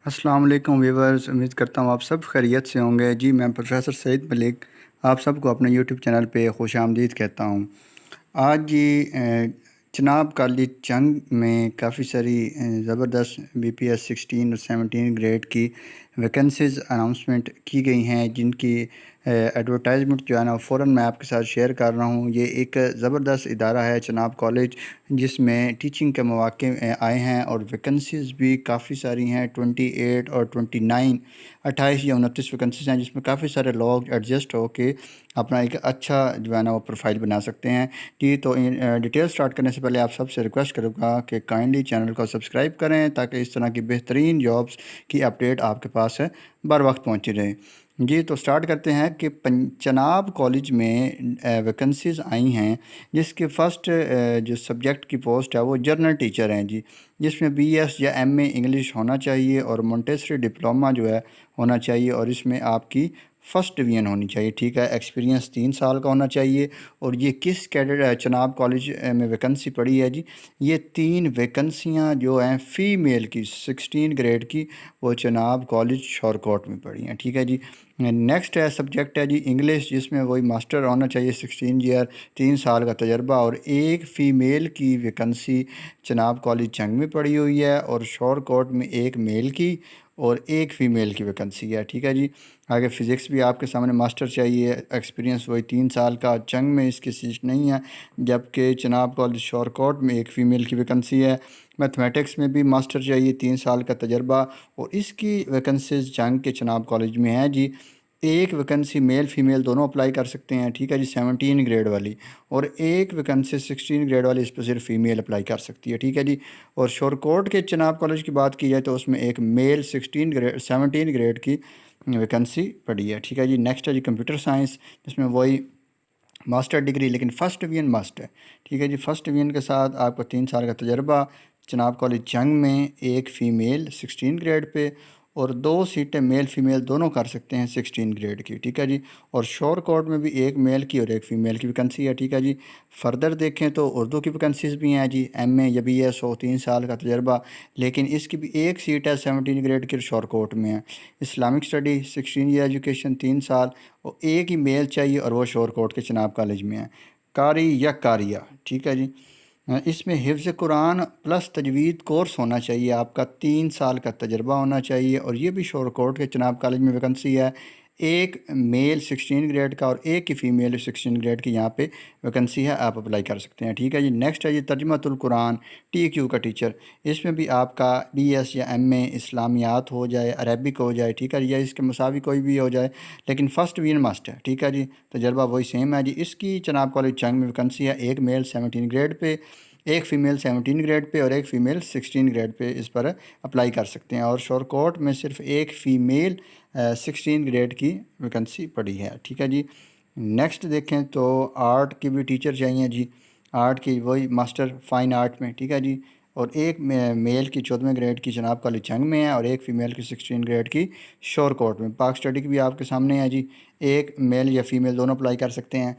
अस्सलाम वालेकुम व्यूवर्स, उम्मीद करता हूँ आप सब खैरियत से होंगे। जी मैं प्रोफेसर सईद मलिक आप सबको अपने यूट्यूब चैनल पे खुश आमदीद कहता हूँ। आज जी चिनाब कॉलेज जंग में काफ़ी सारी ज़बरदस्त बीपीएस 16 और 17 ग्रेड की वैकेंसीज़ अनाउंसमेंट की गई हैं, जिनकी एडवर्टाइजमेंट जो है ना फ़ौरन मैं आपके साथ शेयर कर रहा हूँ। ये एक ज़बरदस्त इदारा है चिनाब कॉलेज, जिसमें टीचिंग के मौक़े आए हैं और वैकेंसीज़ भी काफ़ी सारी हैं। 28 और 29 28 या 29 वैकेंसीज़ हैं, जिसमें काफ़ी सारे लोग एडजस्ट हो के अपना एक अच्छा जो है ना वो प्रोफाइल बना सकते हैं। जी तो डिटेल स्टार्ट करने से पहले आप सबसे रिक्वेस्ट करूँगा कि काइंडली चैनल को सब्सक्राइब करें, ताकि इस तरह की बेहतरीन जॉब्स की अपडेट आपके पास है बर वक्त पहुँची रहे। जी तो स्टार्ट करते हैं कि चनाब कॉलेज में वैकेंसीज़ आई हैं, जिसके फ़र्स्ट जो सब्जेक्ट की पोस्ट है वो जर्नल टीचर हैं जी, जिसमें बीएस या एमए इंग्लिश होना चाहिए और मोंटेसरी डिप्लोमा जो है होना चाहिए, और इसमें आपकी फ़र्स्ट डिवीज़न होनी चाहिए। ठीक है, एक्सपीरियंस 3 साल का होना चाहिए। और ये किस कैडेट चनाब कॉलेज में वैकेंसी पड़ी है जी, ये 3 वैकेंसियाँ जो हैं फ़ीमेल की 16 ग्रेड की, वो चनाब कॉलेज शौरकोट में पड़ी हैं। ठीक है जी। नेक्स्ट है सब्जेक्ट है जी इंग्लिश, जिसमें वही मास्टर होना चाहिए 16 ईयर, 3 साल का तजर्बा, और एक फ़ीमेल की वैकेंसी चनाब कॉलेज जंग में पड़ी हुई है, और शौरकोट में एक मेल की और एक फ़ीमेल की वैकेंसी है। ठीक है जी। आगे फ़िज़िक्स भी आपके सामने मास्टर चाहिए, एक्सपीरियंस वही 3 साल का। जंग में इसकी सीट नहीं है, जबकि चनाब कॉलेज शौरकोट में एक फ़ीमेल की वैकेंसी है। मैथमेटिक्स में भी मास्टर चाहिए, 3 साल का तजर्बा, और इसकी वैकेंसीज जंग के चनाब कॉलेज में है जी। एक वैकेंसी मेल फ़ीमेल दोनों अप्लाई कर सकते हैं। ठीक है जी, 17 ग्रेड वाली, और एक वैकेंसी 16 ग्रेड वाली, इस पर सिर्फ फ़ीमेल अप्लाई कर सकती है। ठीक है जी। और शौरकोट के चनाब कॉलेज की बात की जाए तो उसमें एक मेल 17 ग्रेड की वैकेंसी पड़ी है। ठीक है जी। नेक्स्ट है जी कंप्यूटर साइंस, जिसमें वही मास्टर डिग्री, लेकिन फ़र्स्ट डिवीज़न मस्ट है। ठीक है जी। फ़र्स्ट डिवीज़न के साथ आपको 3 साल का तजर्बा। चनाब कॉलेज जंग में एक फ़ीमेल 16 ग्रेड पे, और 2 सीटें मेल फ़ीमेल दोनों कर सकते हैं 16 ग्रेड की। ठीक है जी। और शोर कोड में भी एक मेल की और एक फ़ीमेल की वैकेंसी है। ठीक है जी। फ़र्दर देखें तो उर्दू की वैकेंसीज़ भी हैं जी, एमए या बीएस हो, 3 साल का तजर्बा, लेकिन इसकी भी एक सीट है 17 ग्रेड की, शोर कोड में है। इस्लामिक स्टडी 16 ईयर एजुकेशन, 3 साल, और एक ही मेल चाहिए, और वो शोर कोट के चनाब कॉलेज में है। कारी या कारिया। ठीक है जी। इसमें हिफ्ज़ कुरान प्लस तजवीद कोर्स होना चाहिए, आपका 3 साल का तजर्बा होना चाहिए, और ये भी शोर कोट के चनाब कॉलेज में वैकेंसी है। एक मेल 16 ग्रेड का और एक ही फ़ीमेल 16 ग्रेड की यहाँ पे वैकेंसी है, आप अप्लाई कर सकते हैं। ठीक है जी। नेक्स्ट है जी तर्जुमतुल कुरान टीक्यू का टीचर। इसमें भी आपका बीएस या एमए इस्लामियात हो जाए, अरबिक हो जाए, ठीक है, या इसके मुसावी कोई भी हो जाए, लेकिन फ़र्स्ट डिवीज़न मस्ट है। ठीक है जी। तजर्बा वही सेम है जी। इसकी चनाब कॉलेज जंग में वैकेंसी है, एक मेल 17 ग्रेड पे, एक फ़ीमेल 17 ग्रेड पे, और एक फ़ीमेल 16 ग्रेड पे इस पर अप्लाई कर सकते हैं। और शौरकोट में सिर्फ एक फ़ीमेल 16 ग्रेड की वैकेंसी पड़ी है। ठीक है जी। नेक्स्ट देखें तो आर्ट की भी टीचर चाहिए जी, आर्ट की वही मास्टर फ़ाइन आर्ट में। ठीक है जी। और एक मेल की 14वें ग्रेड की जनाब कॉलेज जंग में है, और एक फ़ीमेल की 16 ग्रेड की शोर कोट में। पाक स्टडी की भी आपके सामने है जी, एक मेल या फ़ीमेल दोनों अप्लाई कर सकते हैं।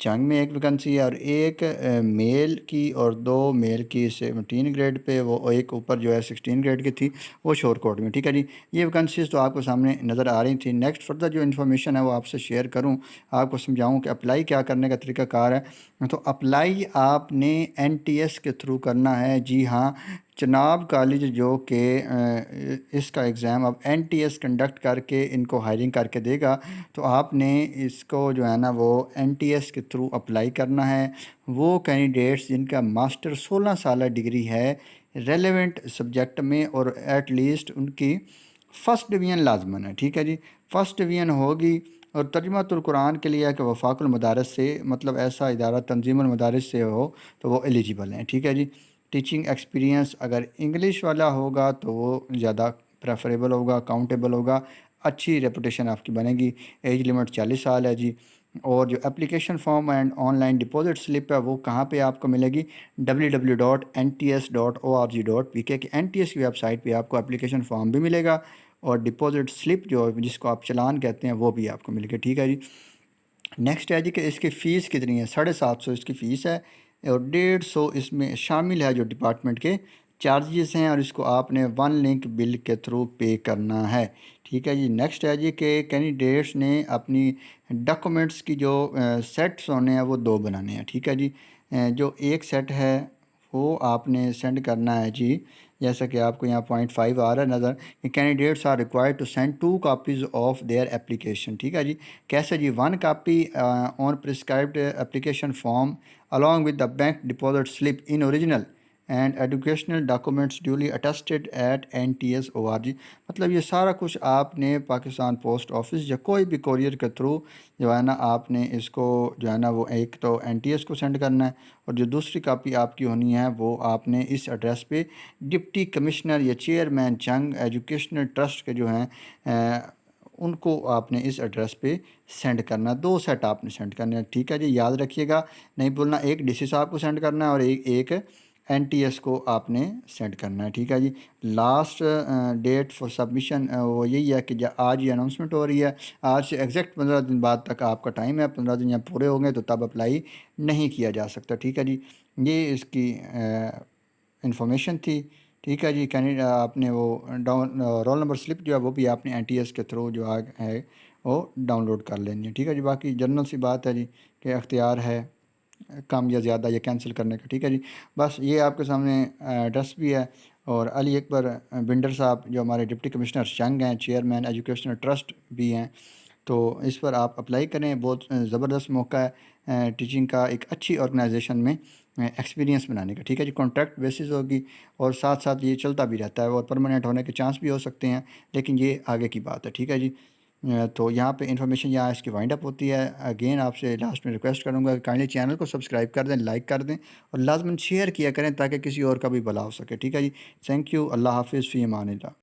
जंग में एक वैकेंसी है, और एक मेल की और 2 मेल की 17 ग्रेड पे, वो एक ऊपर जो है 16 ग्रेड की थी, वो शोर कोट में। ठीक है जी। ये वैकेंसीज़ तो आपको सामने नज़र आ रही थी। नेक्स्ट फर्दर जो इन्फॉर्मेशन है वो आपसे शेयर करूं, आपको समझाऊं कि अप्लाई क्या करने का तरीक़ाकार है। तो अप्लाई आपने एनटीएस के थ्रू करना है। जी हाँ, चनाब कॉलेज जो कि इसका एग्ज़ाम अब एनटीएस कंडक्ट करके इनको हायरिंग करके देगा, तो आपने इसको जो है ना वो एनटीएस के थ्रू अप्लाई करना है। वो कैंडिडेट्स जिनका मास्टर 16 साल डिग्री है रेलेवेंट सब्जेक्ट में, और एट लीस्ट उनकी फ़र्स्ट डिवीज़न लाजमन है। ठीक है जी। फ़र्स्ट डिवीज़न होगी। और तर्जुमातुल कुरान के लिए है कि वफाकुल मदारस से, मतलब ऐसा इदारा तंजीमुल मदारिस से हो तो वो एलिजिबल हैं। ठीक है जी। टीचिंग एक्सपीरियंस अगर इंग्लिश वाला होगा तो वो ज़्यादा प्रेफरेबल होगा, काउंटेबल होगा, अच्छी रेपुटेशन आपकी बनेगी। एज लिमिट 40 साल है जी। और जो application form and online deposit slip है वो कहाँ पे आपको मिलेगी, www.nts.org.pk की NTS की वेबसाइट पे आपको एप्लीकेशन फॉर्म भी मिलेगा, और डिपॉजिट स्लिप जो जिसको आप चालान कहते हैं वो भी आपको मिलेगा। ठीक है जी। नेक्स्ट है जी कि इसकी फ़ीस कितनी है, 750 इसकी फ़ीस है, और 150 इसमें शामिल है जो डिपार्टमेंट के चार्जेस हैं और इसको आपने वन लिंक बिल के थ्रू पे करना है। ठीक है जी। नेक्स्ट है जी कि कैंडिडेट्स ने अपनी डॉक्यूमेंट्स की जो सेट्स होने हैं वो दो बनाने हैं। ठीक है जी। जो एक सेट है वो आपने सेंड करना है जी, जैसा कि आपको यहाँ .5 आ रहा है नज़र कि candidates are required to send 2 copies of their application. ठीक है जी। कैसे जी, 1 copy on prescribed application form along with the bank deposit slip in original and educational documents duly attested at NTS.org। मतलब ये सारा कुछ आपने पाकिस्तान पोस्ट ऑफिस या कोई भी कोरियर के थ्रू जो है ना आपने इसको जो है ना वो एक तो NTS को सेंड करना है, और जो दूसरी कापी आपकी होनी है वो आपने इस एड्रेस पे डिप्टी कमिश्नर या चेयरमैन चंग एजुकेशनल ट्रस्ट के जो हैं उनको आपने इस एड्रेस पे सेंड करना। 2 सेट आपने सेंड करने हैं। ठीक है जी, याद रखिएगा, नहीं भूलना, एक DC साहब को सेंड करना है और एक NTS को आपने सेंड करना है। ठीक है जी। लास्ट डेट फॉर सबमिशन वो यही है कि आज ही अनाउंसमेंट हो रही है, आज से एग्जैक्ट 15 दिन बाद तक आपका टाइम है। 15 दिन जब पूरे होंगे तो तब अप्लाई नहीं किया जा सकता। ठीक है जी। ये इसकी इंफॉर्मेशन थी। ठीक है जी। कैंडिडेट आपने वो डाउन रोल नंबर स्लिप जो है वो भी आपने NTS के थ्रू जो है वो डाउनलोड कर लेनी है। ठीक है जी। बाकी जनरल सी बात है जी कि अख्तियार है कम या ज़्यादा या कैंसिल करने का। ठीक है जी। बस ये आपके सामने एड्रेस भी है, और अली अकबर बिंडर साहब जो हमारे डिप्टी कमिश्नर चंग हैं, चेयरमैन एजुकेशनल ट्रस्ट भी हैं, तो इस पर आप अप्लाई करें। बहुत ज़बरदस्त मौका है टीचिंग का, एक अच्छी ऑर्गेनाइजेशन में एक्सपीरियंस बनाने का। ठीक है जी। कॉन्ट्रैक्ट बेसिस होगी और साथ साथ ये चलता भी रहता है और परमानेंट होने के चांस भी हो सकते हैं, लेकिन ये आगे की बात है। ठीक है जी। तो यहाँ पे इन्फॉर्मेशन यहाँ इसकी वाइंड अप होती है। अगेन आपसे लास्ट में रिक्वेस्ट करूँगा कि काइंडली चैनल को सब्सक्राइब कर दें, लाइक कर दें और लाजमन शेयर किया करें ताकि किसी और का भी भला हो सके। ठीक है जी। Thank you. अल्लाह हाफिज़, फ़ी अमान अल्लाह।